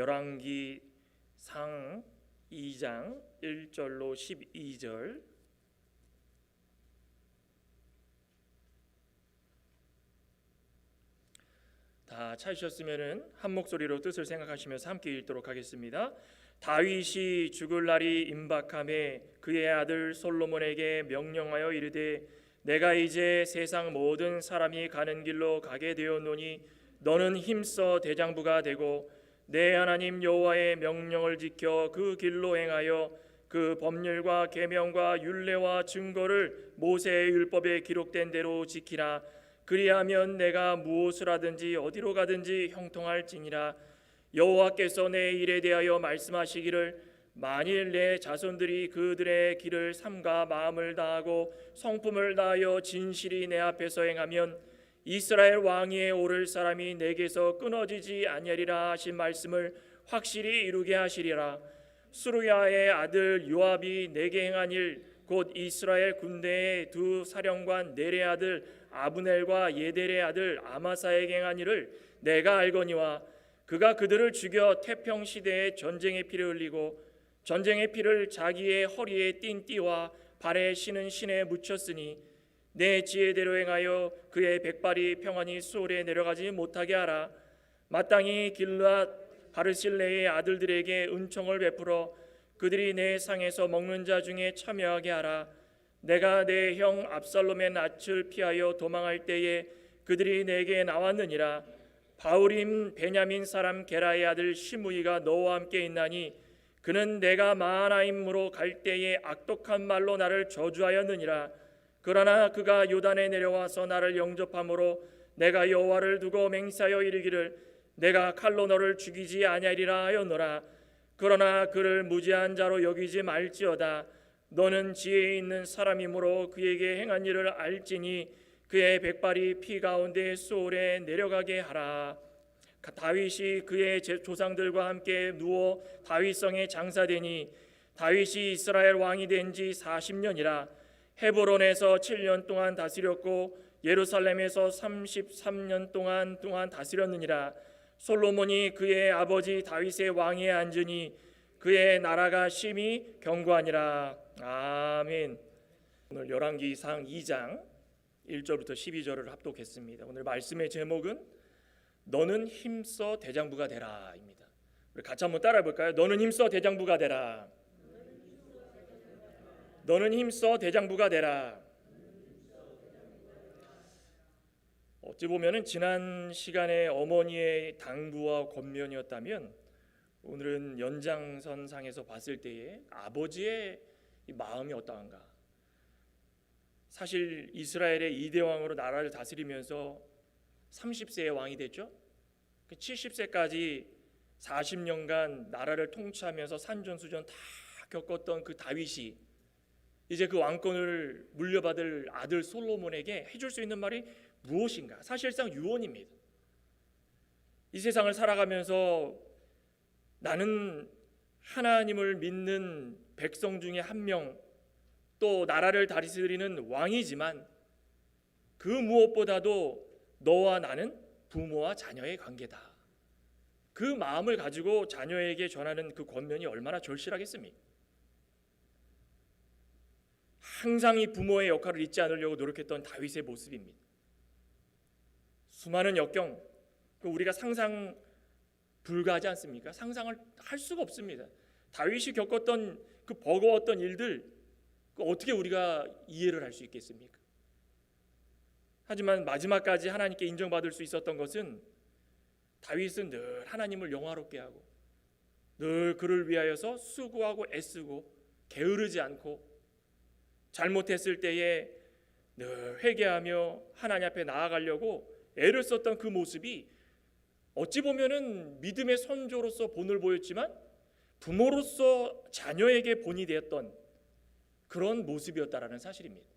열왕기상 2장 1절로 12절. 다 찾으셨으면은 한 목소리로 뜻을 생각하시면서 함께 읽도록 하겠습니다. 다윗이 죽을 날이 임박함에 그의 아들 솔로몬에게 명령하여 이르되 내가 이제 세상 모든 사람이 가는 길로 가게 되었노니 너는 힘써 대장부가 되고 내 하나님 여호와의 명령을 지켜 그 길로 행하여 그 법률과 계명과 율례와 증거를 모세의 율법에 기록된 대로 지키라. 그리하면 내가 무엇을 하든지 어디로 가든지 형통할지니라. 여호와께서 내 일에 대하여 말씀하시기를 만일 내 자손들이 그들의 길을 삼가 마음을 다하고 성품을 다하여 진실이 내 앞에서 행하면 이스라엘 왕위에 오를 사람이 내게서 끊어지지 아니하리라 하신 말씀을 확실히 이루게 하시리라. 수르야의 아들 요압이 내게 행한 일 곧 이스라엘 군대의 두 사령관 넬의 아들 아브넬과 예델의 아들 아마사에게 행한 일을 내가 알거니와 그가 그들을 죽여 태평 시대에 전쟁의 피를 흘리고 전쟁의 피를 자기의 허리에 띤 띠와 발에 신은 신에 묻혔으니 내 지혜대로 행하여 그의 백발이 평안히 수월에 내려가지 못하게 하라. 마땅히 길르앗 바르실레의 아들들에게 은총을 베풀어 그들이 내 상에서 먹는 자 중에 참여하게 하라. 내가 내 형 압살롬의 낯을 피하여 도망할 때에 그들이 내게 나왔느니라. 바울임 베냐민 사람 게라의 아들 시므이가 너와 함께 있나니 그는 내가 마하나임으로 갈 때에 악독한 말로 나를 저주하였느니라. 그러나 그가 요단에 내려와서 나를 영접함으로 내가 여호와를 두고 맹세하여 이르기를 내가 칼로 너를 죽이지 아니하리라 하였노라. 그러나 그를 무지한 자로 여기지 말지어다. 너는 지혜 있는 사람이므로 그에게 행한 일을 알지니 그의 백발이 피 가운데 수월에 내려가게 하라. 다윗이 그의 조상들과 함께 누워 다윗성에 장사되니 다윗이 이스라엘 왕이 된 지 40년이라. 헤브론에서 7년 동안 다스렸고 예루살렘에서 33년 동안 다스렸느니라. 솔로몬이 그의 아버지 다윗의 왕위에 앉으니 그의 나라가 심히 견고하니라. 아멘. 오늘 열왕기상 2장 1절부터 12절을 합독했습니다. 오늘 말씀의 제목은 너는 힘써 대장부가 되라입니다. 우리 같이 한번 따라해 볼까요? 너는 힘써 대장부가 되라. 너는 힘써 대장부가 되라. 어찌 보면은 지난 시간에 어머니의 당부와 권면이었다면 오늘은 연장선상에서 봤을 때에 아버지의 마음이 어떠한가. 사실 이스라엘의 2대 왕으로 나라를 다스리면서 30세의 왕이 됐죠. 70세까지 40년간 나라를 통치하면서 산전수전 다 겪었던 그 다윗이 이제 그 왕권을 물려받을 아들 솔로몬에게 해줄 수 있는 말이 무엇인가? 사실상 유언입니다. 이 세상을 살아가면서 나는 하나님을 믿는 백성 중에 한 명, 또 나라를 다스리는 왕이지만 그 무엇보다도 너와 나는 부모와 자녀의 관계다. 그 마음을 가지고 자녀에게 전하는 그 권면이 얼마나 절실하겠습니까? 항상 이 부모의 역할을 잊지 않으려고 노력했던 다윗의 모습입니다. 수많은 역경, 우리가 상상 불가하지 않습니까? 상상을 할 수가 없습니다. 다윗이 겪었던 그 버거웠던 일들, 어떻게 우리가 이해를 할 수 있겠습니까? 하지만 마지막까지 하나님께 인정받을 수 있었던 것은 다윗은 늘 하나님을 영화롭게 하고 늘 그를 위하여서 수고하고 애쓰고 게으르지 않고 잘못했을 때에 늘 회개하며 하나님 앞에 나아가려고 애를 썼던 그 모습이 어찌 보면은 믿음의 선조로서 본을 보였지만 부모로서 자녀에게 본이 되었던 그런 모습이었다라는 사실입니다.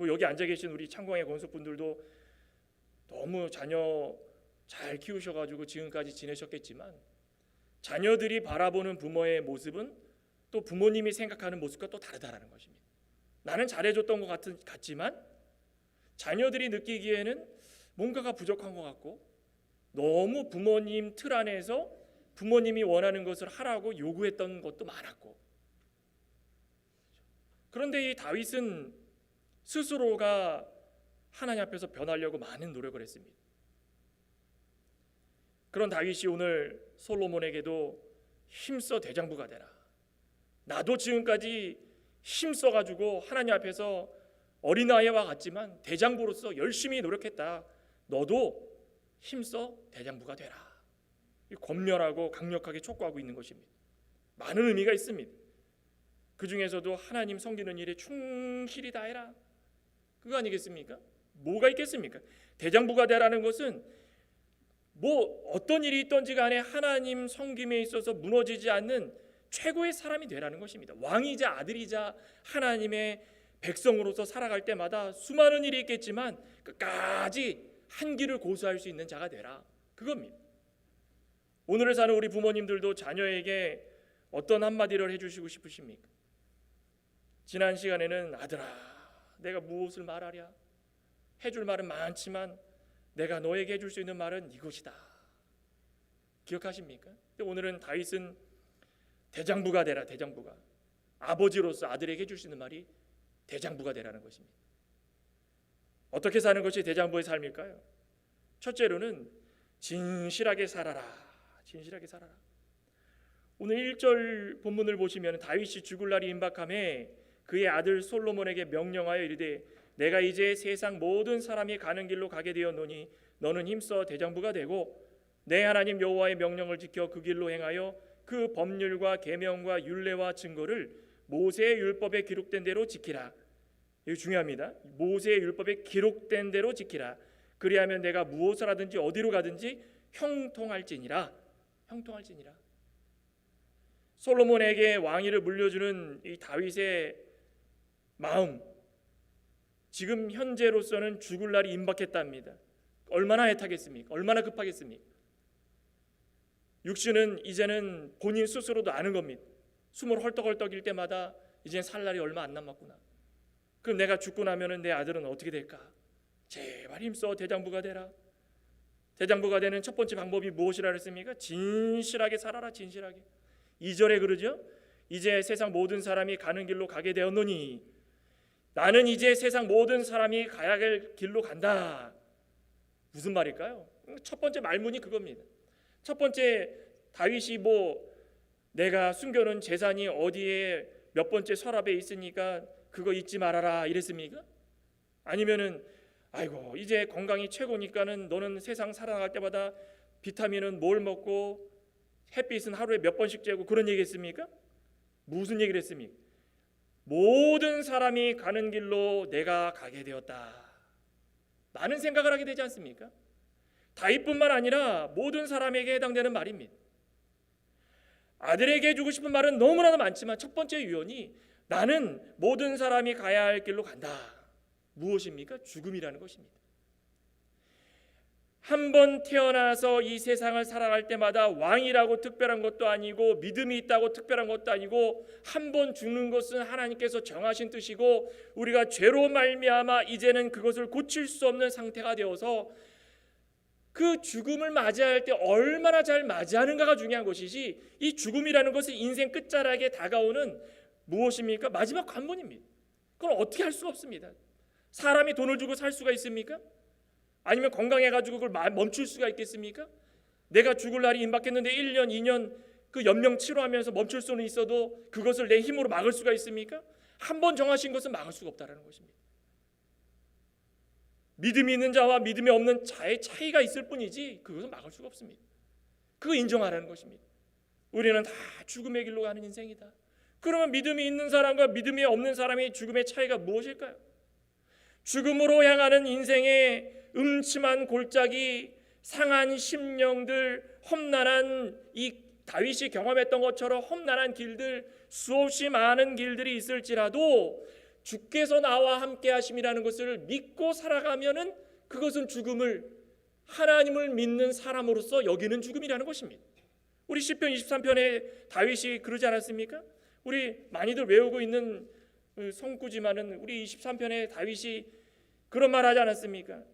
여기 앉아 계신 우리 창광의 권속분들도 너무 자녀 잘 키우셔가지고 지금까지 지내셨겠지만 자녀들이 바라보는 부모의 모습은 또 부모님이 생각하는 모습과 또 다르다라는 것입니다. 나는 잘해줬던 것 같지만 자녀들이 느끼기에는 뭔가가 부족한 것 같고 너무 부모님 틀 안에서 부모님이 원하는 것을 하라고 요구했던 것도 많았고, 그런데 이 다윗은 스스로가 하나님 앞에서 변하려고 많은 노력을 했습니다. 그런 다윗이 오늘 솔로몬에게도 힘써 대장부가 되라, 나도 지금까지 힘써가지고 하나님 앞에서 어린아이와 같지만 대장부로서 열심히 노력했다, 너도 힘써 대장부가 되라, 권면하고 강력하게 촉구하고 있는 것입니다. 많은 의미가 있습니다. 그 중에서도 하나님 섬기는 일에 충실히 다해라, 그거 아니겠습니까? 뭐가 있겠습니까? 대장부가 되라는 것은 뭐 어떤 일이 있든지 간에 하나님 섬김에 있어서 무너지지 않는 최고의 사람이 되라는 것입니다. 왕이자 아들이자 하나님의 백성으로서 살아갈 때마다 수많은 일이 있겠지만 끝까지 한 길을 고수할 수 있는 자가 되라, 그겁니다. 오늘을 사는 우리 부모님들도 자녀에게 어떤 한마디를 해주시고 싶으십니까? 지난 시간에는 아들아, 내가 무엇을 말하랴, 해줄 말은 많지만 내가 너에게 해줄 수 있는 말은 이것이다, 기억하십니까? 근데 오늘은 다윗은 대장부가 되라, 대장부가, 아버지로서 아들에게 해줄 수 있는 말이 대장부가 되라는 것입니다. 어떻게 사는 것이 대장부의 삶일까요? 첫째로는 진실하게 살아라, 진실하게 살아라. 오늘 1절 본문을 보시면 다윗이 죽을 날이 임박함에 그의 아들 솔로몬에게 명령하여 이르되 내가 이제 세상 모든 사람이 가는 길로 가게 되었노니 너는 힘써 대장부가 되고 내 하나님 여호와의 명령을 지켜 그 길로 행하여 그 법률과 계명과 율례와 증거를 모세의 율법에 기록된 대로 지키라. 이거 중요합니다. 모세의 율법에 기록된 대로 지키라. 그리하면 내가 무엇을 하든지 어디로 가든지 형통할지니라. 형통할지니라. 솔로몬에게 왕위를 물려주는 이 다윗의 마음, 지금 현재로서는 죽을 날이 임박했답니다. 얼마나 애타겠습니까? 얼마나 급하겠습니까? 육신은 이제는 본인 스스로도 아는 겁니다. 숨을 헐떡헐떡일 때마다 이제 살 날이 얼마 안 남았구나. 그럼 내가 죽고 나면은 내 아들은 어떻게 될까? 제발 힘써 대장부가 되라. 대장부가 되는 첫 번째 방법이 무엇이라 그랬습니까? 진실하게 살아라, 진실하게. 2절에 그러죠? 이제 세상 모든 사람이 가는 길로 가게 되었노니 나는 이제 세상 모든 사람이 가야 할 길로 간다. 무슨 말일까요? 첫 번째 말문이 그겁니다. 첫 번째, 다윗이 내가 숨겨놓은 재산이 어디에 몇 번째 서랍에 있으니까 그거 잊지 말아라 이랬습니까? 아니면은 아이고 이제 건강이 최고니까는 너는 세상 살아나갈 때마다 비타민은 뭘 먹고 햇빛은 하루에 몇 번씩 쬐고 그런 얘기했습니까? 무슨 얘기를 했습니까? 모든 사람이 가는 길로 내가 가게 되었다, 많은 생각을 하게 되지 않습니까? 다윗뿐만 아니라 모든 사람에게 해당되는 말입니다. 아들에게 해주고 싶은 말은 너무나도 많지만 첫 번째 유언이 나는 모든 사람이 가야 할 길로 간다. 무엇입니까? 죽음이라는 것입니다. 한 번 태어나서 이 세상을 살아갈 때마다 왕이라고 특별한 것도 아니고 믿음이 있다고 특별한 것도 아니고 한 번 죽는 것은 하나님께서 정하신 뜻이고 우리가 죄로 말미암아 이제는 그것을 고칠 수 없는 상태가 되어서 그 죽음을 맞이할 때 얼마나 잘 맞이하는가가 중요한 것이지, 이 죽음이라는 것은 인생 끝자락에 다가오는 무엇입니까? 마지막 관문입니다. 그걸 어떻게 할 수가 없습니다. 사람이 돈을 주고 살 수가 있습니까? 아니면 건강해가지고 그걸 멈출 수가 있겠습니까? 내가 죽을 날이 임박했는데 1년, 2년 그 연명 치료하면서 멈출 수는 있어도 그것을 내 힘으로 막을 수가 있습니까? 한 번 정하신 것은 막을 수가 없다는 것입니다. 믿음이 있는 자와 믿음이 없는 자의 차이가 있을 뿐이지 그것은 막을 수가 없습니다. 그거 인정하라는 것입니다. 우리는 다 죽음의 길로 가는 인생이다. 그러면 믿음이 있는 사람과 믿음이 없는 사람의 죽음의 차이가 무엇일까요? 죽음으로 향하는 인생의 음침한 골짜기, 상한 심령들, 험난한 이 다윗이 경험했던 것처럼 험난한 길들, 수없이 많은 길들이 있을지라도 주께서 나와 함께 하심이라는 것을 믿고 살아가면은 그것은 죽음을 하나님을 믿는 사람으로서 여기는 죽음이라는 것입니다. 우리 시편 23편에 다윗이 그러지 않았습니까? 우리 많이들 외우고 있는 성구지만은 우리 23편에 다윗이 그런 말 하지 않았습니까?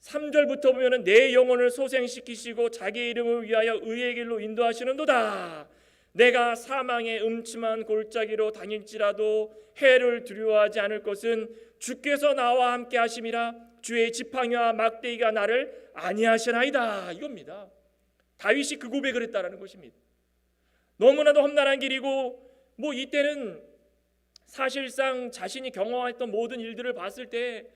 3절부터 보면은 내 영혼을 소생시키시고 자기 이름을 위하여 의의 길로 인도하시는도다. 내가 사망의 음침한 골짜기로 다닐지라도 해를 두려워하지 않을 것은 주께서 나와 함께 하심이라. 주의 지팡이와 막대기가 나를 안위하시나이다. 이겁니다. 다윗이 그 고백을 했다라는 것입니다. 너무나도 험난한 길이고 이때는 사실상 자신이 경험했던 모든 일들을 봤을 때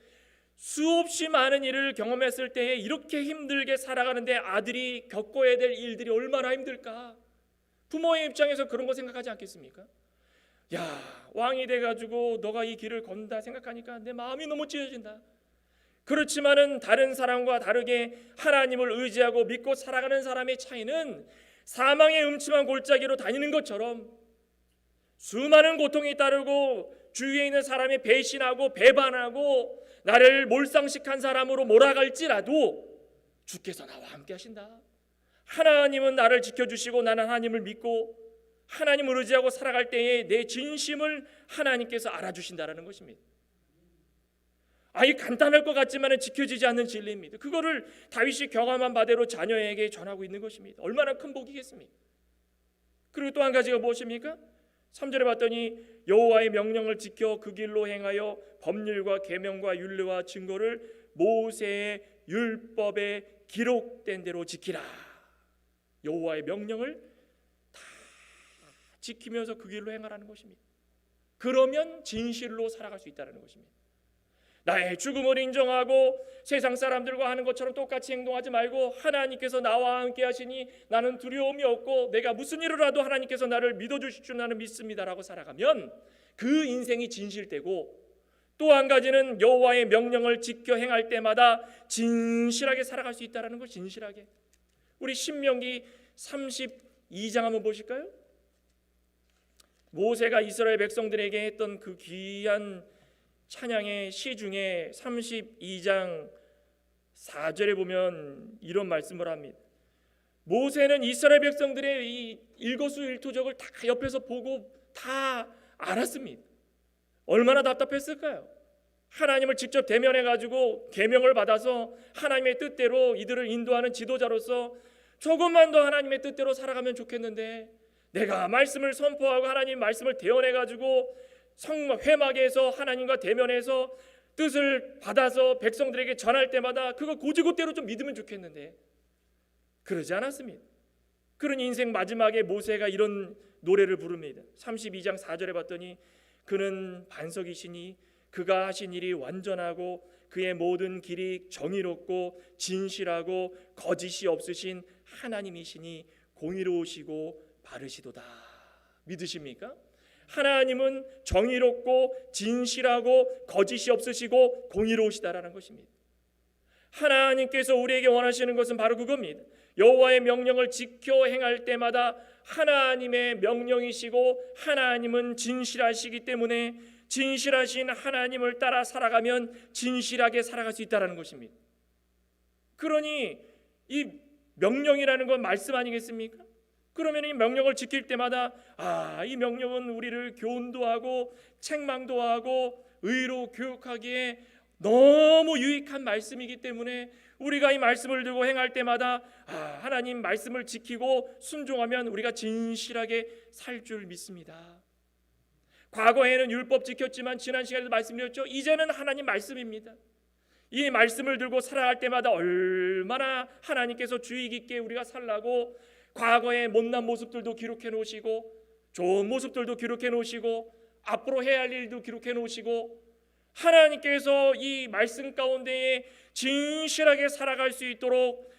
수없이 많은 일을 경험했을 때에 이렇게 힘들게 살아가는데 아들이 겪어야 될 일들이 얼마나 힘들까? 부모의 입장에서 그런 거 생각하지 않겠습니까? 야, 왕이 돼가지고 너가 이 길을 건다 생각하니까 내 마음이 너무 찢어진다. 그렇지만은 다른 사람과 다르게 하나님을 의지하고 믿고 살아가는 사람의 차이는 사망의 음침한 골짜기로 다니는 것처럼 수많은 고통이 따르고 주위에 있는 사람이 배신하고 배반하고 나를 몰상식한 사람으로 몰아갈지라도 주께서 나와 함께 하신다. 하나님은 나를 지켜주시고 나는 하나님을 믿고 하나님을 의지하고 살아갈 때에 내 진심을 하나님께서 알아주신다라는 것입니다. 이 간단할 것 같지만 지켜지지 않는 진리입니다. 그거를 다윗이 경험한 바대로 자녀에게 전하고 있는 것입니다. 얼마나 큰 복이겠습니까? 그리고 또 한 가지가 무엇입니까? 3절에 봤더니 여호와의 명령을 지켜 그 길로 행하여 법률과 계명과 율례와 증거를 모세의 율법에 기록된 대로 지키라. 여호와의 명령을 다 지키면서 그 길로 행하라는 것입니다. 그러면 진실로 살아갈 수 있다는 것입니다. 나의 죽음을 인정하고 세상 사람들과 하는 것처럼 똑같이 행동하지 말고 하나님께서 나와 함께 하시니 나는 두려움이 없고 내가 무슨 일을 하도 하나님께서 나를 믿어주실 줄 나는 믿습니다라고 살아가면 그 인생이 진실되고, 또 한 가지는 여호와의 명령을 지켜 행할 때마다 진실하게 살아갈 수 있다는 것. 진실하게. 우리 신명기 32장 한번 보실까요? 모세가 이스라엘 백성들에게 했던 그 귀한 찬양의 시 중에 32장 4절에 보면 이런 말씀을 합니다. 모세는 이스라엘 백성들의 이 일거수일투족을 다 옆에서 보고 다 알았습니다. 얼마나 답답했을까요? 하나님을 직접 대면해 가지고 계명을 받아서 하나님의 뜻대로 이들을 인도하는 지도자로서 조금만 더 하나님의 뜻대로 살아가면 좋겠는데, 내가 말씀을 선포하고 하나님 말씀을 대언해 가지고 회막에서 하나님과 대면해서 뜻을 받아서 백성들에게 전할 때마다 그거 고지고대로 좀 믿으면 좋겠는데 그러지 않았습니다. 그런 인생 마지막에 모세가 이런 노래를 부릅니다. 32장 4절에 봤더니 그는 반석이시니 그가 하신 일이 완전하고 그의 모든 길이 정의롭고 진실하고 거짓이 없으신 하나님이시니 공의로우시고 바르시도다. 믿으십니까? 하나님은 정의롭고 진실하고 거짓이 없으시고 공의로우시다라는 것입니다. 하나님께서 우리에게 원하시는 것은 바로 그겁니다. 여호와의 명령을 지켜 행할 때마다 하나님의 명령이시고 하나님은 진실하시기 때문에 진실하신 하나님을 따라 살아가면 진실하게 살아갈 수 있다는 것입니다. 그러니 이 명령이라는 건 말씀 아니겠습니까? 그러면 이 명령을 지킬 때마다 이 명령은 우리를 교훈도 하고 책망도 하고 의로 교육하기에 너무 유익한 말씀이기 때문에 우리가 이 말씀을 들고 행할 때마다 하나님 말씀을 지키고 순종하면 우리가 진실하게 살 줄 믿습니다. 과거에는 율법 지켰지만 지난 시간에도 말씀드렸죠. 이제는 하나님 말씀입니다. 이 말씀을 들고 살아갈 때마다 얼마나 하나님께서 주의 깊게 우리가 살라고 과거의 못난 모습들도 기록해 놓으시고 좋은 모습들도 기록해 놓으시고 앞으로 해야 할 일도 기록해 놓으시고 하나님께서 이 말씀 가운데에 진실하게 살아갈 수 있도록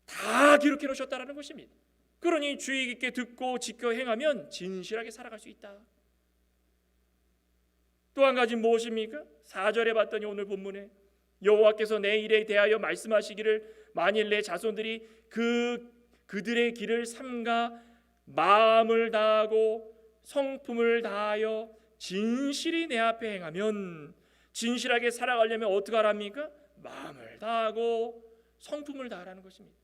다 기록해 놓으셨다는 것입니다. 그러니 주의 깊게 듣고 지켜 행하면 진실하게 살아갈 수 있다. 또 한 가지 무엇입니까? 4절에 봤더니 오늘 본문에 여호와께서 내 일에 대하여 말씀하시기를 만일 내 자손들이 그들의 길을 삼가 마음을 다하고 성품을 다하여 진실이 내 앞에 행하면, 진실하게 살아가려면 어떻게 하랍니까? 마음을 다하고 성품을 다하라는 것입니다.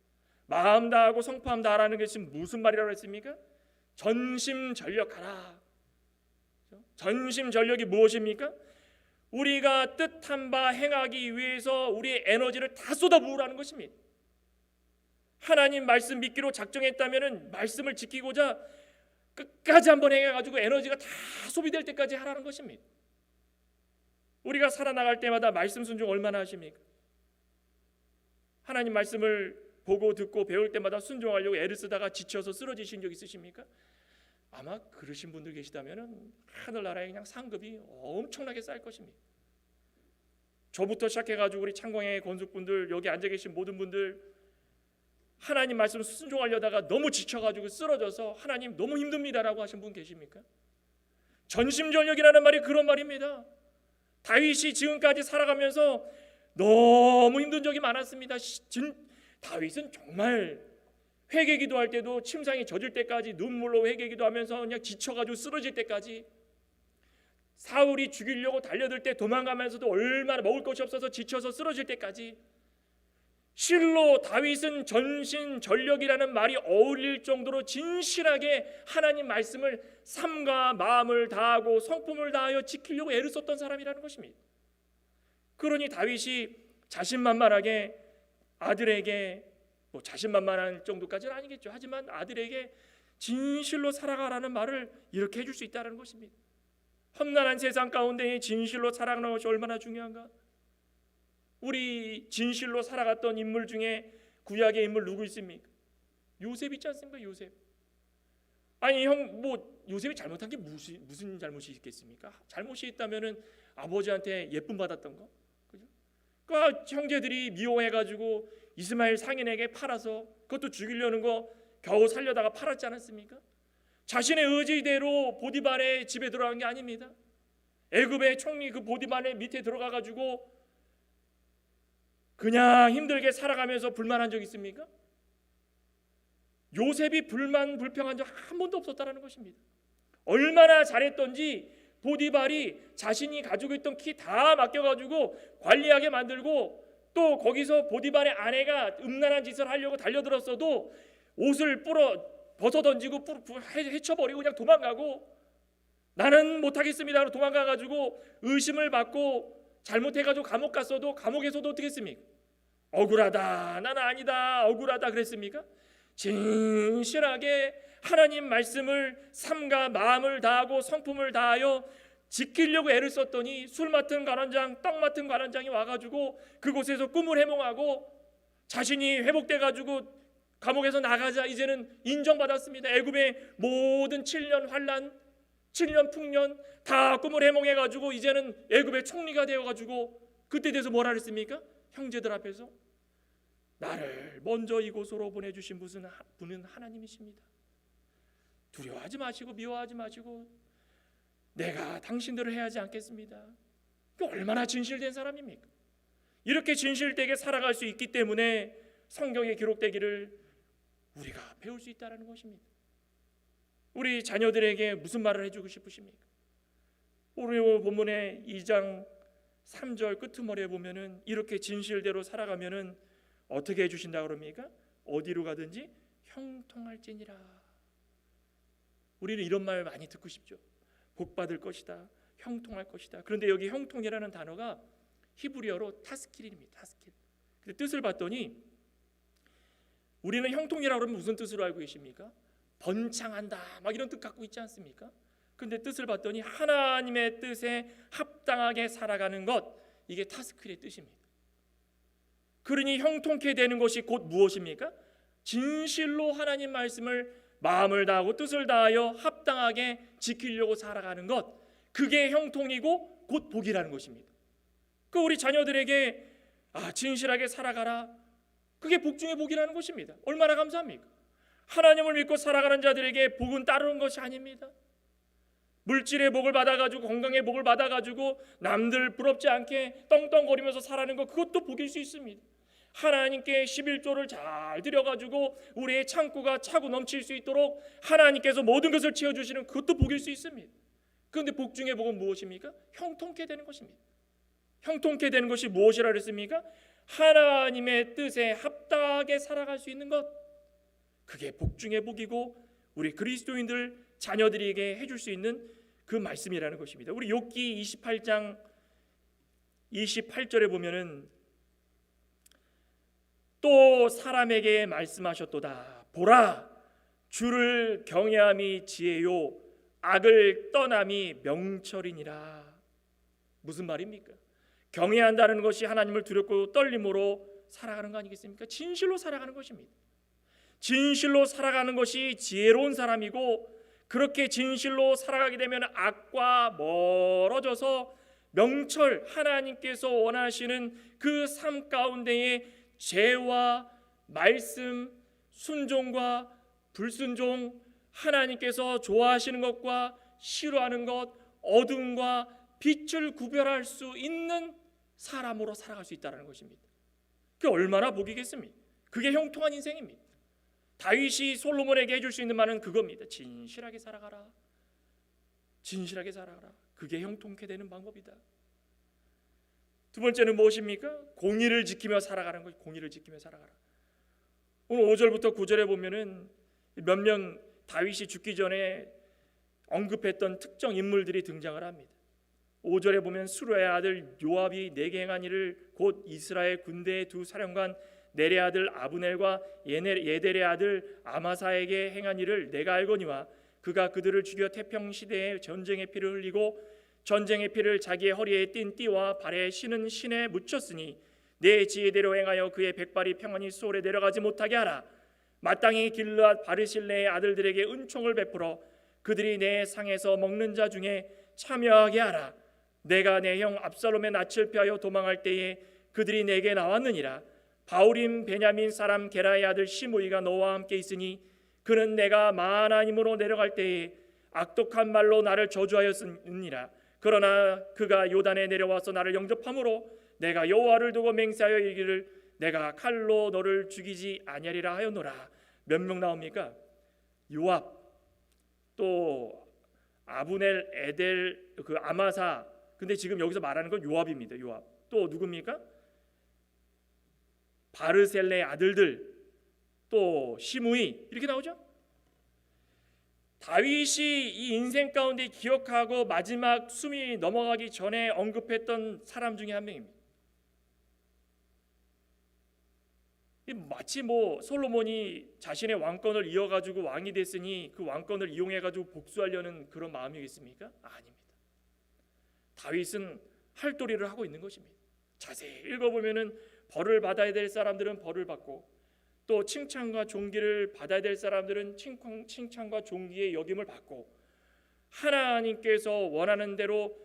마음 다하고 성품 다하라는 것이 무슨 말이라고 했습니까? 전심전력하라. 전심전력이 무엇입니까? 우리가 뜻한 바 행하기 위해서 우리의 에너지를 다 쏟아부으라는 것입니다. 하나님 말씀 믿기로 작정했다면 말씀을 지키고자 끝까지 한번 행해가지고 에너지가 다 소비될 때까지 하라는 것입니다. 우리가 살아나갈 때마다 말씀 순종 얼마나 하십니까? 하나님 말씀을 보고 듣고 배울 때마다 순종하려고 애를 쓰다가 지쳐서 쓰러지신 적 있으십니까? 아마 그러신 분들 계시다면 하늘나라에 그냥 상급이 엄청나게 쌓일 것입니다. 저부터 시작해가지고 우리 창광의 건숙분들, 여기 앉아 계신 모든 분들, 하나님 말씀 순종하려다가 너무 지쳐가지고 쓰러져서 하나님 너무 힘듭니다라고 하신 분 계십니까? 전심전력이라는 말이 그런 말입니다. 다윗이 지금까지 살아가면서 너무 힘든 적이 많았습니다. 다윗은 정말 회개기도할 때도 침상이 젖을 때까지 눈물로 회개기도하면서 그냥 지쳐가지고 쓰러질 때까지, 사울이 죽이려고 달려들 때 도망가면서도 얼마나 먹을 것이 없어서 지쳐서 쓰러질 때까지, 실로 다윗은 전신전력이라는 말이 어울릴 정도로 진실하게 하나님 말씀을 삶과 마음을 다하고 성품을 다하여 지키려고 애를 썼던 사람이라는 것입니다. 그러니 다윗이 자신만만하게 아들에게, 자신만만한 정도까지는 아니겠죠. 하지만 아들에게 진실로 살아가라는 말을 이렇게 해줄 수 있다는 것입니다. 험난한 세상 가운데 진실로 살아가는 것이 얼마나 중요한가. 우리 진실로 살아갔던 인물 중에 구약의 인물 누구 있습니까? 요셉 있지 않습니까? 요셉. 아니 요셉이 잘못한 게 무슨 잘못이 있겠습니까? 잘못이 있다면은 아버지한테 예쁨 받았던 거, 그죠? 그 형제들이 미워해가지고 이스마엘 상인에게 팔아서 그것도 죽이려는 거 겨우 살려다가 팔았지 않았습니까? 자신의 의지대로 보디발의 집에 들어간 게 아닙니다. 애굽의 총리 그 보디발의 밑에 들어가가지고 그냥 힘들게 살아가면서 불만한 적 있습니까? 요셉이 불평한 적 한 번도 없었다는 것입니다. 얼마나 잘했던지 보디발이 자신이 가지고 있던 키 다 맡겨가지고 관리하게 만들고, 또 거기서 보디발의 아내가 음란한 짓을 하려고 달려들었어도 옷을 벗어 던지고 헤쳐버리고 그냥 도망가고, 나는 못하겠습니다 하고 도망가가지고 의심을 받고 잘못해가지고 감옥 갔어도 감옥에서도 어떻게 했습니까? 억울하다, 나는 아니다, 억울하다 그랬습니까? 진실하게 하나님 말씀을 삶과 마음을 다하고 성품을 다하여 지키려고 애를 썼더니 술 맡은 관원장, 떡 맡은 관원장이 와가지고 그곳에서 꿈을 해몽하고 자신이 회복돼가지고 감옥에서 나가자 이제는 인정받았습니다. 애굽의 모든 7년 환란, 7년 풍년 다 꿈을 해몽해가지고 이제는 애굽의 총리가 되어가지고 그때 돼서 뭐라 그랬습니까? 형제들 앞에서 나를 먼저 이곳으로 보내주신 분은 하나님이십니다. 두려워하지 마시고 미워하지 마시고 내가 당신들을 해야 하지 않겠습니다. 얼마나 진실된 사람입니까? 이렇게 진실되게 살아갈 수 있기 때문에 성경에 기록되기를 우리가 배울 수 있다는 것입니다. 우리 자녀들에게 무슨 말을 해주고 싶으십니까? 우리 본문의 2장 3절 끄트머리에 보면은 이렇게 진실대로 살아가면은 어떻게 해주신다 그럽니까? 어디로 가든지 형통할지니라. 우리는 이런 말 많이 듣고 싶죠. 복 받을 것이다, 형통할 것이다. 그런데 여기 형통이라는 단어가 히브리어로 타스킬입니다. 타스킬. 근데 뜻을 봤더니 우리는 형통이라고 그러면 무슨 뜻으로 알고 계십니까? 번창한다, 막 이런 뜻 갖고 있지 않습니까? 근데 뜻을 봤더니 하나님의 뜻에 합당하게 살아가는 것, 이게 타스킬의 뜻입니다. 그러니 형통케 되는 것이 곧 무엇입니까? 진실로 하나님 말씀을 마음을 다하고 뜻을 다하여 합당하게 지키려고 살아가는 것, 그게 형통이고 곧 복이라는 것입니다. 그 우리 자녀들에게 진실하게 살아가라, 그게 복 중의 복이라는 것입니다. 얼마나 감사합니까? 하나님을 믿고 살아가는 자들에게 복은 따르는 것이 아닙니다. 물질의 복을 받아가지고 건강의 복을 받아가지고 남들 부럽지 않게 떵떵거리면서 살아가는 것, 그것도 복일 수 있습니다. 하나님께 11조를 잘 드려가지고 우리의 창고가 차고 넘칠 수 있도록 하나님께서 모든 것을 채워주시는, 그것도 복일 수 있습니다. 그런데 복 중의 복은 무엇입니까? 형통케 되는 것입니다. 형통케 되는 것이 무엇이라 그랬습니까? 하나님의 뜻에 합당하게 살아갈 수 있는 것, 그게 복 중의 복이고 우리 그리스도인들 자녀들에게 해줄 수 있는 그 말씀이라는 것입니다. 우리 욥기 28장 28절에 보면은 또 사람에게 말씀하셨도다. 보라, 주를 경외함이 지혜요 악을 떠남이 명철이니라. 무슨 말입니까? 경외한다는 것이 하나님을 두렵고 떨림으로 살아가는 거 아니겠습니까? 진실로 살아가는 것입니다. 진실로 살아가는 것이 지혜로운 사람이고, 그렇게 진실로 살아가게 되면 악과 멀어져서 명철, 하나님께서 원하시는 그 삶 가운데에 죄와 말씀, 순종과 불순종, 하나님께서 좋아하시는 것과 싫어하는 것, 어둠과 빛을 구별할 수 있는 사람으로 살아갈 수 있다는 것입니다. 그게 얼마나 복이겠습니까? 그게 형통한 인생입니다. 다윗이 솔로몬에게 해줄 수 있는 말은 그겁니다. 진실하게 살아가라. 진실하게 살아가라. 그게 형통케 되는 방법이다. 두 번째는 무엇입니까? 공의를 지키며 살아가는 것. 공의를 지키며 살아가라. 오늘 5절부터 9절에 보면은 몇 명 다윗이 죽기 전에 언급했던 특정 인물들이 등장을 합니다. 5절에 보면 수루의 아들 요압이 내게 행한 일을 곧 이스라엘 군대의 두 사령관 넬의 아들 아브넬과 예델의 아들 아마사에게 행한 일을 내가 알거니와 그가 그들을 죽여 태평시대에 전쟁의 피를 흘리고 전쟁의 피를 자기의 허리에 띤 띠와 발에 신은 신에 묻혔으니 내 지혜대로 행하여 그의 백발이 평안히 수월에 내려가지 못하게 하라. 마땅히 길르앗 바르실레의 아들들에게 은총을 베풀어 그들이 내 상에서 먹는 자 중에 참여하게 하라. 내가 내 형 압살롬의 낯을 피하여 도망할 때에 그들이 내게 나왔느니라. 바울임 베냐민 사람 게라의 아들 시므이가 너와 함께 있으니 그는 내가 마하나임으로 내려갈 때에 악독한 말로 나를 저주하였느니라. 그러나 그가 요단에 내려와서 나를 영접함으로 내가 여호와를 두고 맹세하여 이르기를 내가 칼로 너를 죽이지 아니하리라 하였노라. 몇 명 나옵니까? 요압, 또 아브넬, 에델, 그 아마사. 근데 지금 여기서 말하는 건 요압입니다. 요압. 또 누굽니까? 바르셀레의 아들들, 또 시므이, 이렇게 나오죠. 다윗이 이 인생 가운데 기억하고 마지막 숨이 넘어가기 전에 언급했던 사람 중에 한 명입니다. 마치 솔로몬이 자신의 왕권을 이어가지고 왕이 됐으니 그 왕권을 이용해가지고 복수하려는 그런 마음이겠습니까? 아닙니다. 다윗은 할도리를 하고 있는 것입니다. 자세히 읽어보면은 벌을 받아야 될 사람들은 벌을 받고, 또 칭찬과 존귀를 받아야 될 사람들은 칭찬과 존귀의 여김을 받고, 하나님께서 원하는 대로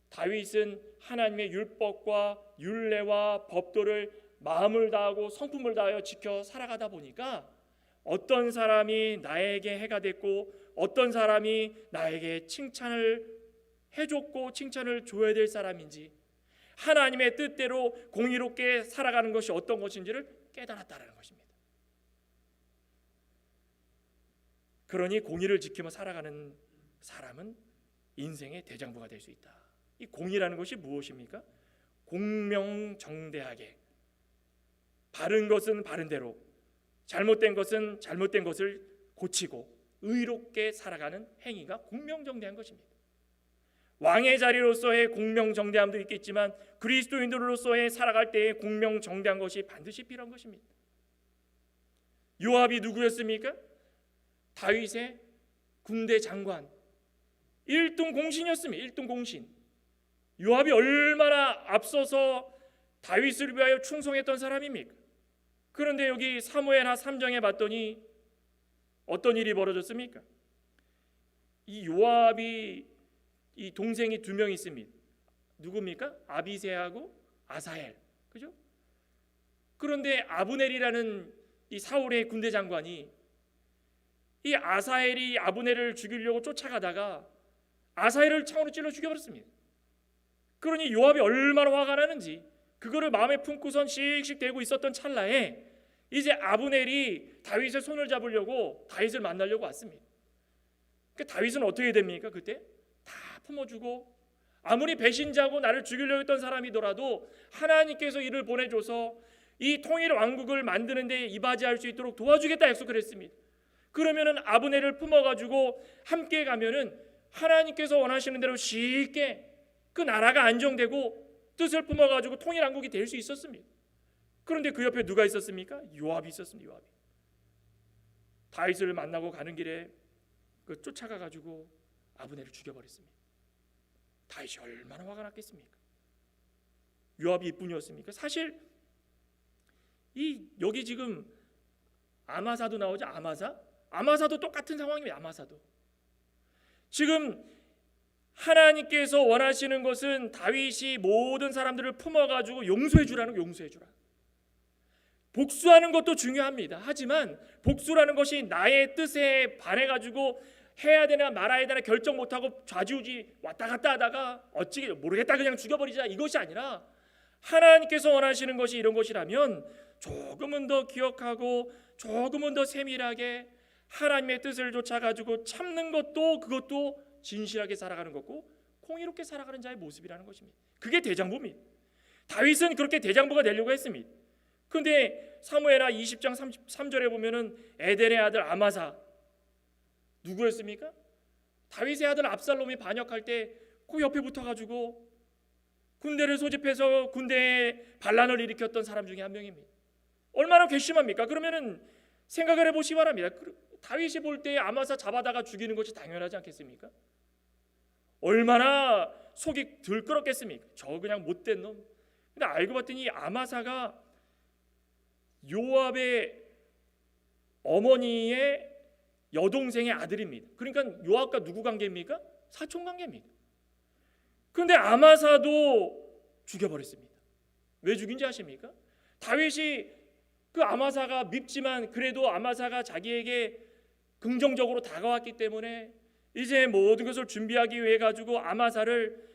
다윗은 하나님의 율법과 율례와 법도를 마음을 다하고 성품을 다하여 지켜 살아가다 보니까 어떤 사람이 나에게 해가 됐고 어떤 사람이 나에게 칭찬을 해줬고 칭찬을 줘야 될 사람인지, 하나님의 뜻대로 공의롭게 살아가는 것이 어떤 것인지를 깨달았다는 것입니다. 그러니 공의를 지키며 살아가는 사람은 인생의 대장부가 될 수 있다. 이 공의라는 것이 무엇입니까? 공명정대하게, 바른 것은 바른 대로, 잘못된 것은 잘못된 것을 고치고 의롭게 살아가는 행위가 공명정대한 것입니다. 왕의 자리로서의 공명정대함도 있겠지만 그리스도인들로서의 살아갈 때의 공명정대한 것이 반드시 필요한 것입니다. 요압이 누구였습니까? 다윗의 군대 장관, 1등 공신이었습니다. 1등 공신. 요압이 얼마나 앞서서 다윗을 위하여 충성했던 사람입니까? 그런데 여기 사무엘하 3장에 봤더니 어떤 일이 벌어졌습니까? 이 요압이 이 동생이 2명 있습니다. 누굽니까? 아비새하고 아사헬. 그죠? 그런데 아브넬이라는 이 사울의 군대 장관이 이 아사헬이 아브넬을 죽이려고 쫓아가다가 아사헬을 창으로 찔러 죽여버렸습니다. 그러니 요압이 얼마나 화가 나는지 그거를 마음에 품고선 씩씩 대고 있었던 찰나에 이제 아브넬이 다윗의 손을 잡으려고 다윗을 만나려고 왔습니다. 그 다윗은 어떻게 됩니까? 그때 다 품어주고, 아무리 배신자고 나를 죽이려고 했던 사람이더라도 하나님께서 이를 보내줘서 이 통일 왕국을 만드는 데 이바지할 수 있도록 도와주겠다 약속을 했습니다. 그러면은 아브넬을 품어가지고 함께 가면은 하나님께서 원하시는 대로 쉽게 그 나라가 안정되고 뜻을 품어가지고 통일왕국이 될 수 있었습니다. 그런데 그 옆에 누가 있었습니까? 요압이 있었습니다. 요압이. 다윗을 만나고 가는 길에 그 쫓아가가지고 아브넬을 죽여버렸습니다. 다윗이 얼마나 화가 났겠습니까? 요압이 이뿐이었습니까? 사실 여기 지금 아마사도 나오죠. 아마사도 똑같은 상황입니다. 아마사도 지금 하나님께서 원하시는 것은 다윗이 모든 사람들을 품어가지고 용서해 주라는 거, 용서해 주라. 복수하는 것도 중요합니다. 하지만 복수라는 것이 나의 뜻에 반해가지고 해야 되나 말아야 되나 결정 못하고 좌지우지 왔다 갔다 하다가 어찌 모르겠다 그냥 죽여버리자, 이것이 아니라 하나님께서 원하시는 것이 이런 것이라면 조금은 더 기억하고 조금은 더 세밀하게 하나님의 뜻을 쫓아가지고 참는 것도, 그것도 진실하게 살아가는 것고 공의롭게 살아가는 자의 모습이라는 것입니다. 그게 대장부입니다. 다윗은 그렇게 대장부가 되려고 했습니다. 그런데 사무엘하 20장 33절에 보면은 에델의 아들 아마사 누구였습니까? 다윗의 아들 압살롬이 반역할 때 그 옆에 붙어가지고 군대를 소집해서 군대에 반란을 일으켰던 사람 중에 한 명입니다. 얼마나 괘씸합니까? 그러면은 생각을 해보시기 바랍니다. 다윗이 볼 때 아마사 잡아다가 죽이는 것이 당연하지 않겠습니까? 얼마나 속이 들끓었겠습니까? 저 그냥 못된 놈. 근데 알고 봤더니 아마사가 요압의 어머니의 여동생의 아들입니다. 그러니까 요압과 누구 관계입니까? 사촌 관계입니다. 그런데 아마사도 죽여버렸습니다. 왜 죽인지 아십니까? 다윗이 그 아마사가 밉지만 그래도 아마사가 자기에게 긍정적으로 다가왔기 때문에 이제 모든 것을 준비하기 위해 가지고 아마사를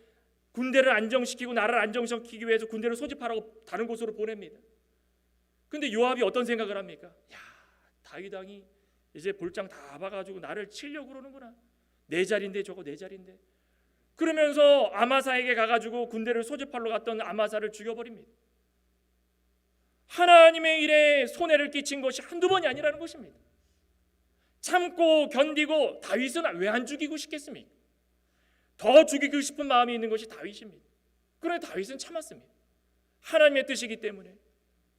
군대를 안정시키고 나라를 안정시키기 위해서 군대를 소집하라고 다른 곳으로 보냅니다. 근데 요압이 어떤 생각을 합니까? 야, 다윗 왕이 이제 볼장 다 봐가지고 나를 치려고 그러는구나. 내 자리인데 저거 내 자리인데. 그러면서 아마사에게 가가지고 군대를 소집하러 갔던 아마사를 죽여버립니다. 하나님의 일에 손해를 끼친 것이 한두 번이 아니라는 것입니다. 참고 견디고 다윗은 왜 안 죽이고 싶겠습니까? 더 죽이고 싶은 마음이 있는 것이 다윗입니다. 그런데 다윗은 참았습니다. 하나님의 뜻이기 때문에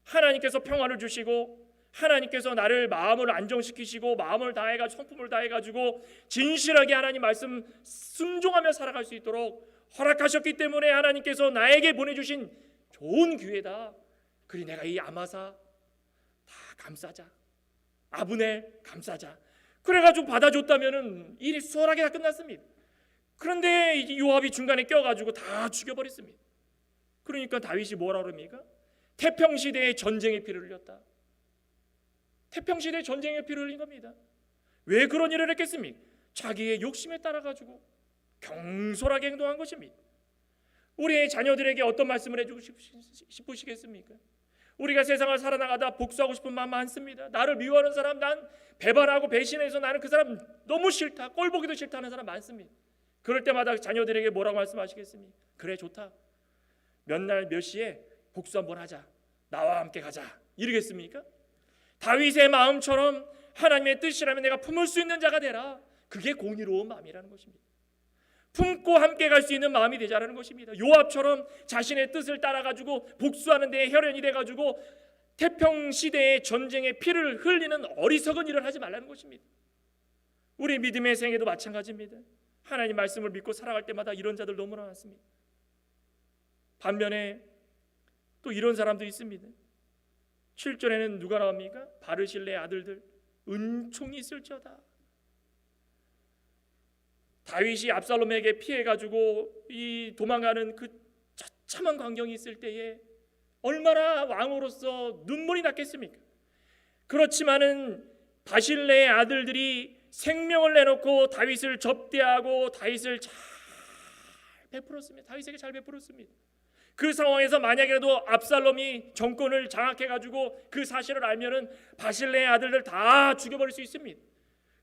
하나님께서 평화를 주시고 하나님께서 나를 마음을 안정시키시고 마음을 다해가지고 성품을 다해가지고 진실하게 하나님 말씀 순종하며 살아갈 수 있도록 허락하셨기 때문에 하나님께서 나에게 보내주신 좋은 기회다. 그리 내가 이 아마사 다 감싸자, 아브넬 감싸자, 그래가지고 받아줬다면은 일이 수월하게 다 끝났습니다. 그런데 요압이 중간에 껴가지고 다 죽여버렸습니다. 그러니까 다윗이 뭐라 그럽니까? 태평시대의 전쟁의 피를 흘렸다. 태평시대의 전쟁의 피를 흘린 겁니다. 왜 그런 일을 했겠습니까? 자기의 욕심에 따라가지고 경솔하게 행동한 것입니다. 우리의 자녀들에게 어떤 말씀을 해주고 싶으시겠습니까? 우리가 세상을 살아나가다 복수하고 싶은 마음 많습니다. 나를 미워하는 사람, 난 배반하고 배신해서 나는 그 사람 너무 싫다, 꼴보기도 싫다 하는 사람 많습니다. 그럴 때마다 자녀들에게 뭐라고 말씀하시겠습니까? 그래, 좋다. 몇 날 몇 시에 복수 한번 하자, 나와 함께 가자, 이러겠습니까? 다윗의 마음처럼 하나님의 뜻이라면 내가 품을 수 있는 자가 되라. 그게 공의로운 마음이라는 것입니다. 품고 함께 갈 수 있는 마음이 되자라는 것입니다. 요압처럼 자신의 뜻을 따라가지고 복수하는 데에 혈연이 돼가지고 태평시대의 전쟁의 피를 흘리는 어리석은 일을 하지 말라는 것입니다. 우리 믿음의 생애도 마찬가지입니다. 하나님 말씀을 믿고 살아갈 때마다 이런 자들 너무나 많습니다. 반면에 또 이런 사람도 있습니다. 7절에는 누가 나옵니까? 바르실레의 아들들, 은총이 있을지어다. 다윗이 압살롬에게 피해가지고 이 도망가는 그 처참한 광경이 있을 때에 얼마나 왕으로서 눈물이 났겠습니까? 그렇지만은 바실레의 아들들이 생명을 내놓고 다윗을 접대하고 다윗을 잘 베풀었습니다. 다윗에게 잘 베풀었습니다. 그 상황에서 만약에라도 압살롬이 정권을 장악해가지고 그 사실을 알면은 바실레의 아들들 다 죽여버릴 수 있습니다.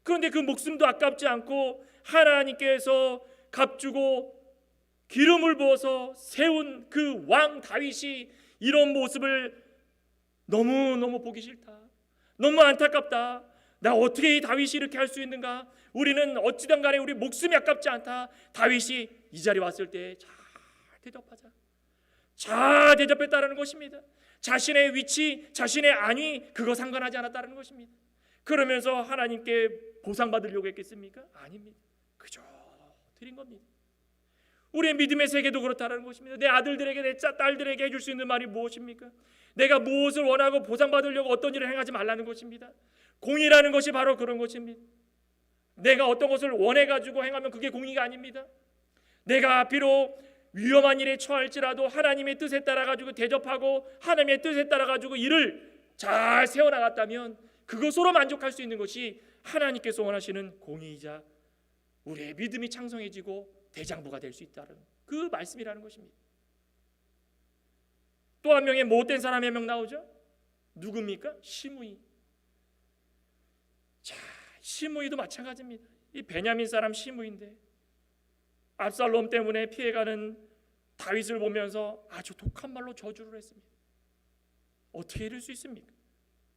그런데 그 목숨도 아깝지 않고 하나님께서 값주고 기름을 부어서 세운 그 왕 다윗이 이런 모습을 너무너무 보기 싫다, 너무 안타깝다, 나 어떻게 이 다윗이 이렇게 할 수 있는가, 우리는 어찌든 간에 우리 목숨이 아깝지 않다, 다윗이 이 자리에 왔을 때 잘 대접하자, 잘 대접했다는 것입니다. 자신의 위치, 자신의 안위 그거 상관하지 않았다는 것입니다. 그러면서 하나님께 보상받으려고 했겠습니까? 아닙니다. 그저 드린 겁니다. 우리의 믿음의 세계도 그렇다는 것입니다. 내 아들들에게, 내 딸들에게 해줄 수 있는 말이 무엇입니까? 내가 무엇을 원하고 보상받으려고 어떤 일을 행하지 말라는 것입니다. 공의라는 것이 바로 그런 것입니다. 내가 어떤 것을 원해가지고 행하면 그게 공의가 아닙니다. 내가 비록 위험한 일에 처할지라도 하나님의 뜻에 따라가지고 대접하고 하나님의 뜻에 따라가지고 일을 잘 세워나갔다면 그것으로 만족할 수 있는 것이 하나님께서 원하시는 공의이자 우리의 믿음이 창성해지고 대장부가 될 수 있다는 그 말씀이라는 것입니다. 또 한 명의 못된 사람이 한 명 나오죠. 누굽니까? 시므이. 자, 시므이도 마찬가지입니다. 이 베냐민 사람 시므이인데 압살롬 때문에 피해가는 다윗을 보면서 아주 독한 말로 저주를 했습니다. 어떻게 이럴 수 있습니까?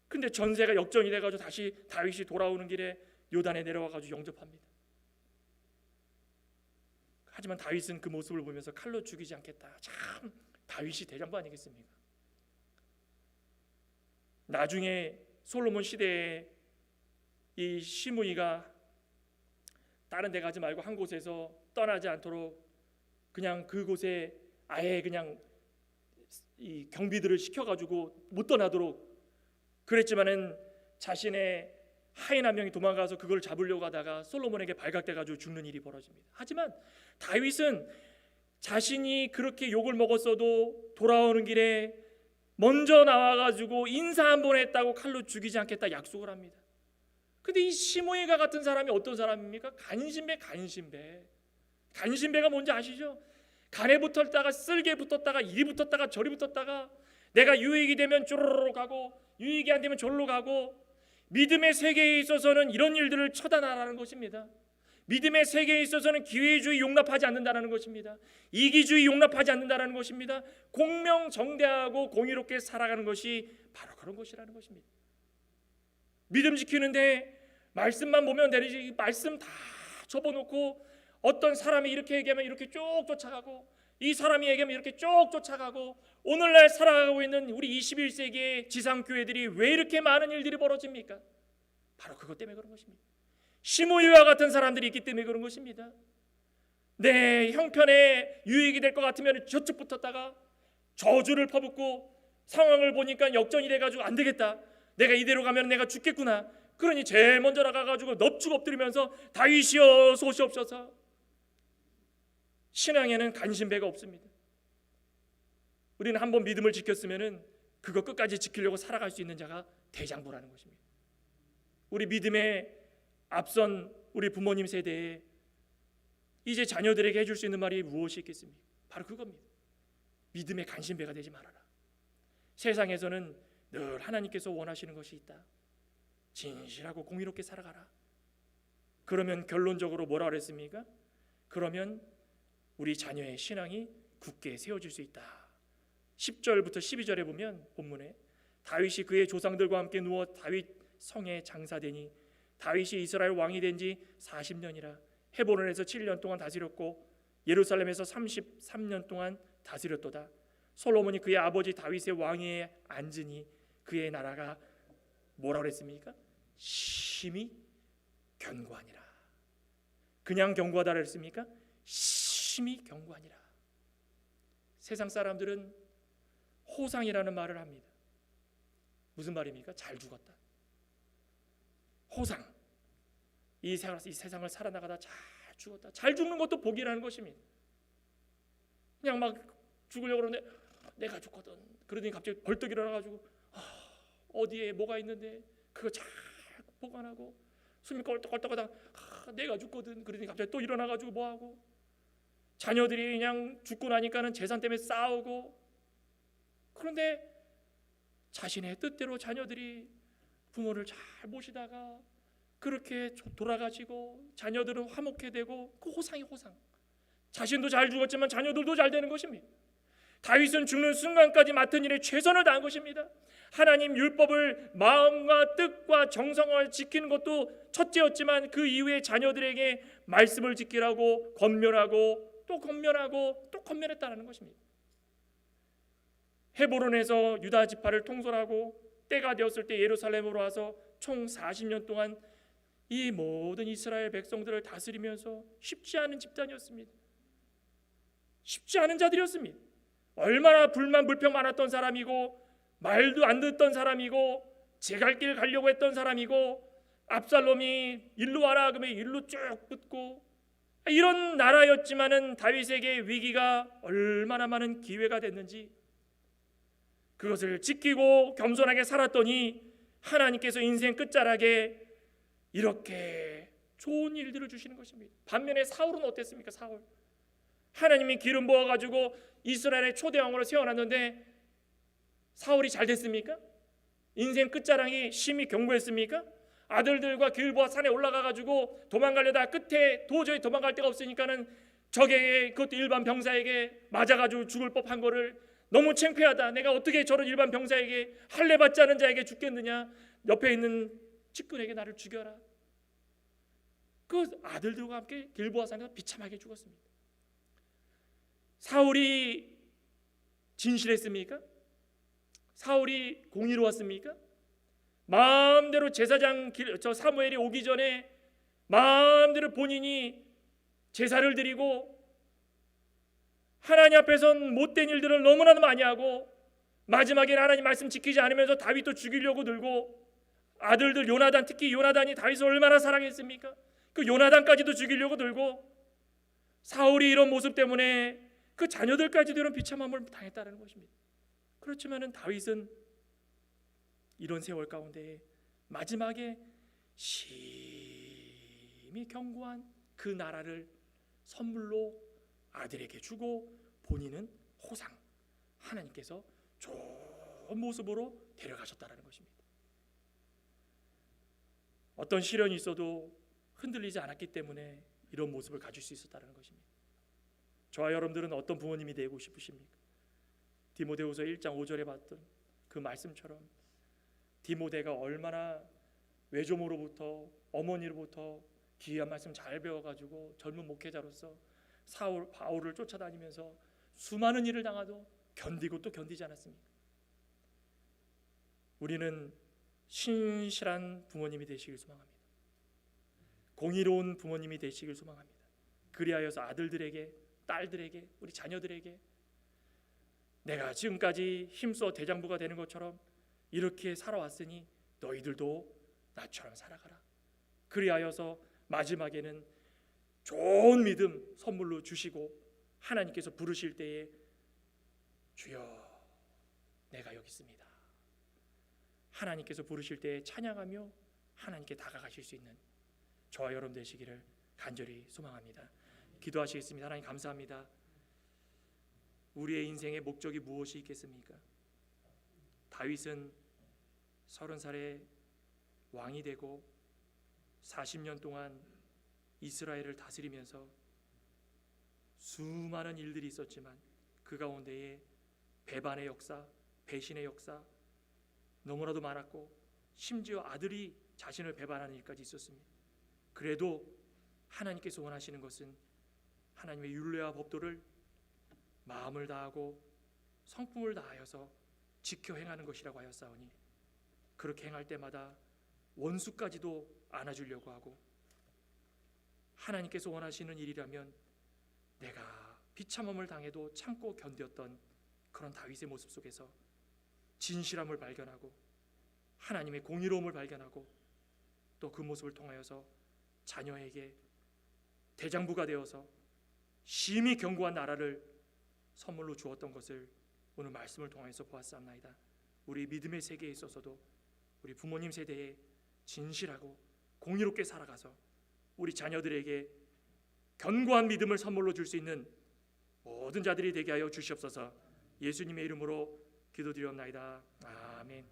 근데 전세가 역전이 돼가지고 다시 다윗이 돌아오는 길에 요단에 내려와가지고 영접합니다. 하지만 다윗은 그 모습을 보면서 칼로 죽이지 않겠다. 참 다윗이 대장부 아니겠습니까? 나중에 솔로몬 시대에 이 시므이가 다른 데 가지 말고 한 곳에서 떠나지 않도록 그냥 그곳에 아예 그냥 이 경비들을 시켜가지고 못 떠나도록 그랬지만은 자신의 하인 한 명이 도망가서 그걸 잡으려고 하다가 솔로몬에게 발각돼가지고 죽는 일이 벌어집니다. 하지만 다윗은 자신이 그렇게 욕을 먹었어도 돌아오는 길에 먼저 나와가지고 인사 한 번 했다고 칼로 죽이지 않겠다 약속을 합니다. 근데 이 시므이가 같은 사람이 어떤 사람입니까? 간신배가 뭔지 아시죠? 간에 붙었다가 쓸개 붙었다가 이리 붙었다가 저리 붙었다가 내가 유익이 되면 쪼르르 가고 유익이 안 되면 절로 가고 믿음의 세계에 있어서는 이런 일들을 처단하라는 것입니다. 믿음의 세계에 있어서는 기회주의 용납하지 않는다는 것입니다. 이기주의 용납하지 않는다는 것입니다. 공명정대하고 공의롭게 살아가는 것이 바로 그런 것이라는 것입니다. 믿음 지키는데 말씀만 보면 되지 말씀 다 접어놓고 어떤 사람이 이렇게 얘기하면 이렇게 쭉 쫓아가고 이 사람이 얘기하면 이렇게 쭉 쫓아가고 오늘날 살아가고 있는 우리 21세기의 지상교회들이 왜 이렇게 많은 일들이 벌어집니까? 바로 그것 때문에 그런 것입니다. 시므이와 같은 사람들이 있기 때문에 그런 것입니다. 내 형편에 유익이 될 것 같으면 저쪽 붙었다가 저주를 퍼붓고 상황을 보니까 역전이 돼가지고 안 되겠다. 내가 이대로 가면 내가 죽겠구나. 그러니 제일 먼저 나가가지고 넙죽 엎드리면서 다윗이여 소시옵소서. 신앙에는 간신배가 없습니다. 우리는 한번 믿음을 지켰으면은 그거 끝까지 지키려고 살아갈 수 있는 자가 대장부라는 것입니다. 우리 믿음에 앞선 우리 부모님 세대에 이제 자녀들에게 해줄 수 있는 말이 무엇이 있겠습니까? 바로 그겁니다. 믿음의 간신배가 되지 말아라. 세상에서는 늘 하나님께서 원하시는 것이 있다. 진실하고 공의롭게 살아가라. 그러면 결론적으로 뭐라 그랬습니까? 그러면 우리 자녀의 신앙이 굳게 세워질 수 있다. 10절부터 12절에 보면 본문에 다윗이 그의 조상들과 함께 누워 다윗 성에 장사되니 다윗이 이스라엘 왕이 된 지 40년이라 헤브론에서 7년 동안 다스렸고 예루살렘에서 33년 동안 다스렸도다. 솔로몬이 그의 아버지 다윗의 왕위에 앉으니 그의 나라가 뭐라 그랬습니까? 심히 견고하니라. 그냥 견고하다 그랬습니까? 심히 견고하니라. 세상 사람들은 호상이라는 말을 합니다. 무슨 말입니까? 잘 죽었다. 호상. 이 세상을 살아나가다 잘 죽었다. 잘 죽는 것도 복이라는 것입니다. 그냥 막 죽으려고 그러는데 내가 죽거든. 그러더니 갑자기 벌떡 일어나가지고 어디에 뭐가 있는데 그거 잘 보관하고 숨이 껄떡껄떡하다 내가 죽거든. 그러더니 갑자기 또 일어나가지고 뭐하고 자녀들이 그냥 죽고 나니까는 재산 때문에 싸우고 그런데 자신의 뜻대로 자녀들이 부모를 잘 모시다가 그렇게 돌아가시고 자녀들은 화목해 되고 그 호상이 호상. 자신도 잘 죽었지만 자녀들도 잘 되는 것입니다. 다윗은 죽는 순간까지 맡은 일에 최선을 다한 것입니다. 하나님 율법을 마음과 뜻과 정성을 지키는 것도 첫째였지만 그 이후에 자녀들에게 말씀을 지키라고 권면하고 또 권면하고 또 권면했다는 것입니다. 헤브론에서 유다 지파를 통솔하고 때가 되었을 때 예루살렘으로 와서 총 40년 동안 이 모든 이스라엘 백성들을 다스리면서 쉽지 않은 집단이었습니다. 쉽지 않은 자들이었습니다. 얼마나 불만 불평 많았던 사람이고 말도 안 듣던 사람이고 제 갈 길 가려고 했던 사람이고 압살롬이 일로 와라 그러면 일로 쭉 붙고 이런 나라였지만은 다윗에게 위기가 얼마나 많은 기회가 됐는지 그것을 지키고 겸손하게 살았더니 하나님께서 인생 끝자락에 이렇게 좋은 일들을 주시는 것입니다. 반면에 사울은 어땠습니까? 사울 하나님이 기름 부어가지고 이스라엘의 초대왕으로 세워놨는데 사울이 잘 됐습니까? 인생 끝자락이 심히 견고했습니까? 아들들과 길보아 산에 올라가가지고 도망가려다 끝에 도저히 도망갈 데가 없으니까는 적에게 그것도 일반 병사에게 맞아가지고 죽을 법한 거를 너무 창피하다. 내가 어떻게 저런 일반 병사에게 할례 받지 않은 자에게 죽겠느냐. 옆에 있는 측근에게 나를 죽여라. 그 아들들과 함께 길보아 산에서 비참하게 죽었습니다. 사울이 진실했습니까? 사울이 공의로웠습니까? 마음대로 제사장 사무엘이 오기 전에 마음대로 본인이 제사를 드리고 하나님 앞에선 못된 일들을 너무나도 많이 하고 마지막에 하나님 말씀 지키지 않으면서 다윗도 죽이려고 들고 아들들 요나단, 특히 요나단이 다윗을 얼마나 사랑했습니까? 그 요나단까지도 죽이려고 들고 사울이 이런 모습 때문에 그 자녀들까지도 이런 비참함을 당했다는 것입니다. 그렇지만은 다윗은 이런 세월 가운데 마지막에 심히 견고한 그 나라를 선물로 아들에게 주고 본인은 호상 하나님께서 좋은 모습으로 데려가셨다는 것입니다. 어떤 시련이 있어도 흔들리지 않았기 때문에 이런 모습을 가질 수 있었다는 것입니다. 저와 여러분들은 어떤 부모님이 되고 싶으십니까? 디모데후서 1장 5절에 봤던 그 말씀처럼 디모데가 얼마나 외조모로부터 어머니로부터 귀한 말씀 잘 배워가지고 젊은 목회자로서 바울을 쫓아다니면서 수많은 일을 당하도 견디고 또 견디지 않았습니까? 우리는 신실한 부모님이 되시길 소망합니다. 공의로운 부모님이 되시길 소망합니다. 그리하여서 아들들에게, 딸들에게, 우리 자녀들에게 내가 지금까지 힘써 대장부가 되는 것처럼 이렇게 살아왔으니 너희들도 나처럼 살아가라. 그리하여서 마지막에는 좋은 믿음 선물로 주시고 하나님께서 부르실 때에 주여 내가 여기 있습니다. 하나님께서 부르실 때에 찬양하며 하나님께 다가가실 수 있는 저와 여러분 되시기를 간절히 소망합니다. 기도하시겠습니다. 하나님 감사합니다. 우리의 인생의 목적이 무엇이 있겠습니까? 다윗은 30살에 왕이 되고 40년 동안 이스라엘을 다스리면서 수많은 일들이 있었지만 그 가운데에 배반의 역사, 배신의 역사 너무나도 많았고 심지어 아들이 자신을 배반하는 일까지 있었습니다. 그래도 하나님께서 원하시는 것은 하나님의 율례와 법도를 마음을 다하고 성품을 다하여서 지켜 행하는 것이라고 하였사오니 그렇게 행할 때마다 원수까지도 안아주려고 하고 하나님께서 원하시는 일이라면 내가 비참함을 당해도 참고 견뎠던 그런 다윗의 모습 속에서 진실함을 발견하고 하나님의 공의로움을 발견하고 또 그 모습을 통하여서 자녀에게 대장부가 되어서 심히 견고한 나라를 선물로 주었던 것을 오늘 말씀을 통해서 보았사옵나이다. 우리 믿음의 세계에 있어서도 우리 부모님 세대에 진실하고 공의롭게 살아가서 우리 자녀들에게 견고한 믿음을 선물로 줄 수 있는 모든 자들이 되게 하여 주시옵소서. 예수님의 이름으로 기도드리옵나이다. 아멘.